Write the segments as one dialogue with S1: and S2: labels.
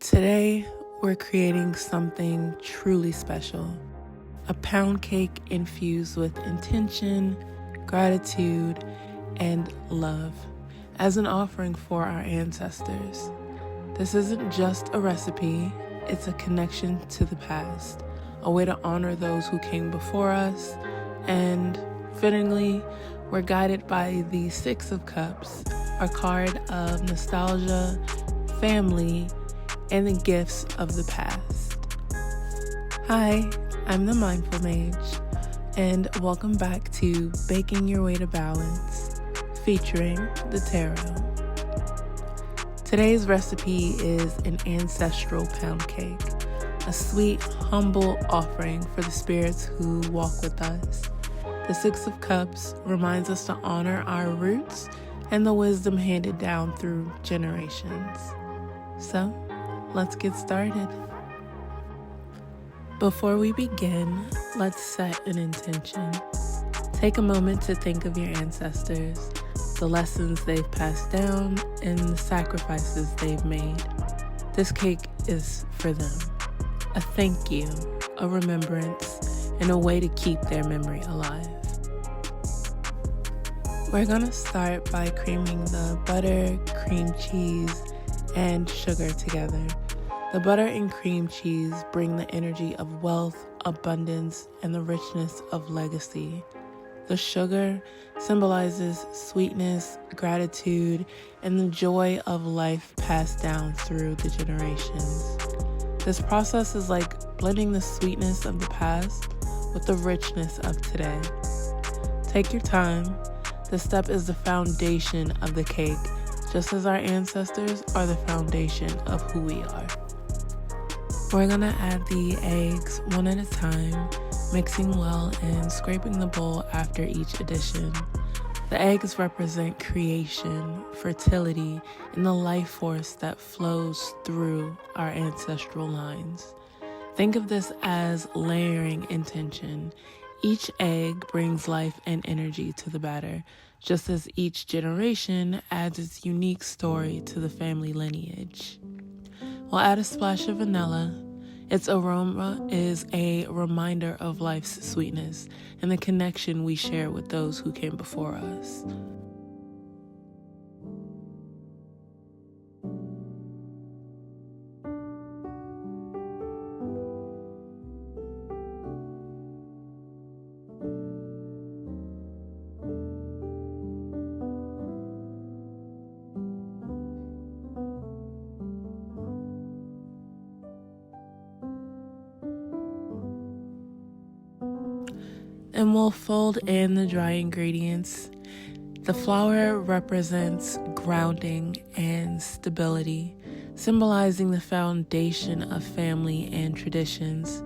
S1: Today, we're creating something truly special. A pound cake infused with intention, gratitude, and love as an offering for our ancestors. This isn't just a recipe, it's a connection to the past, a way to honor those who came before us, and fittingly, we're guided by the Six of Cups, a card of nostalgia, family, and the gifts of the past. Hi, I'm the Mindful Mage, and welcome back to Baking Your Way to Balance, featuring the Tarot. Today's recipe is an ancestral pound cake, a sweet, humble offering for the spirits who walk with us. The Six of Cups reminds us to honor our roots and the wisdom handed down through generations. So, let's get started. Before we begin, let's set an intention. Take a moment to think of your ancestors, the lessons they've passed down, and the sacrifices they've made. This cake is for them. A thank you, a remembrance, and a way to keep their memory alive. We're gonna start by creaming the butter, cream cheese, and sugar together. The butter and cream cheese bring the energy of wealth, abundance, and the richness of legacy. The sugar symbolizes sweetness, gratitude, and the joy of life passed down through the generations. This process is like blending the sweetness of the past with the richness of today. Take your time. This step is the foundation of the cake, just as our ancestors are the foundation of who we are. We're gonna add the eggs one at a time, mixing well and scraping the bowl after each addition. The eggs represent creation, fertility, and the life force that flows through our ancestral lines. Think of this as layering intention. Each egg brings life and energy to the batter, just as each generation adds its unique story to the family lineage. We'll add a splash of vanilla. Its aroma is a reminder of life's sweetness and the connection we share with those who came before us. And we'll fold in the dry ingredients. The flour represents grounding and stability, symbolizing the foundation of family and traditions.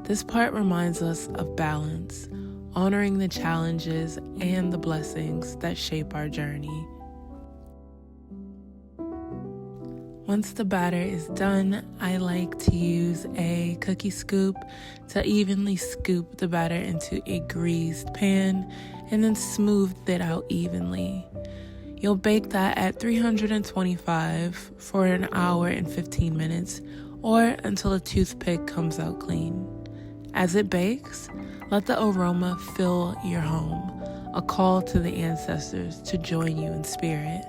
S1: This part reminds us of balance, honoring the challenges and the blessings that shape our journey. Once the batter is done, I like to use a cookie scoop to evenly scoop the batter into a greased pan and then smooth it out evenly. You'll bake that at 325 for an hour and 15 minutes or until a toothpick comes out clean. As it bakes, let the aroma fill your home, a call to the ancestors to join you in spirit.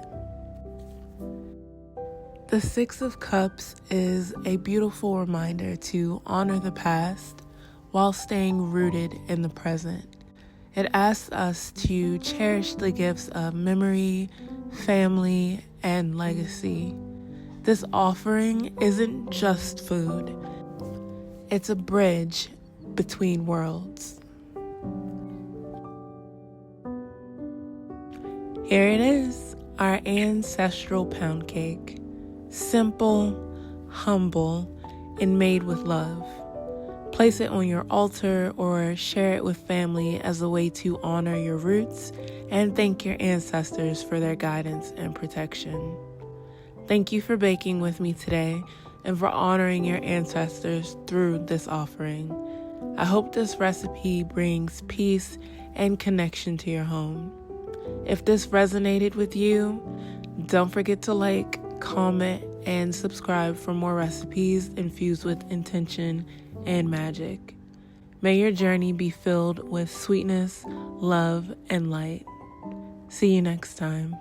S1: The Six of Cups is a beautiful reminder to honor the past while staying rooted in the present. It asks us to cherish the gifts of memory, family, and legacy. This offering isn't just food. It's a bridge between worlds. Here it is, our ancestral pound cake. Simple, humble, and made with love. Place it on your altar or share it with family as a way to honor your roots and thank your ancestors for their guidance and protection. Thank you for baking with me today and for honoring your ancestors through this offering. I hope this recipe brings peace and connection to your home. If this resonated with you, don't forget to like, comment, and subscribe for more recipes infused with intention and magic. May your journey be filled with sweetness, love, and light. See you next time.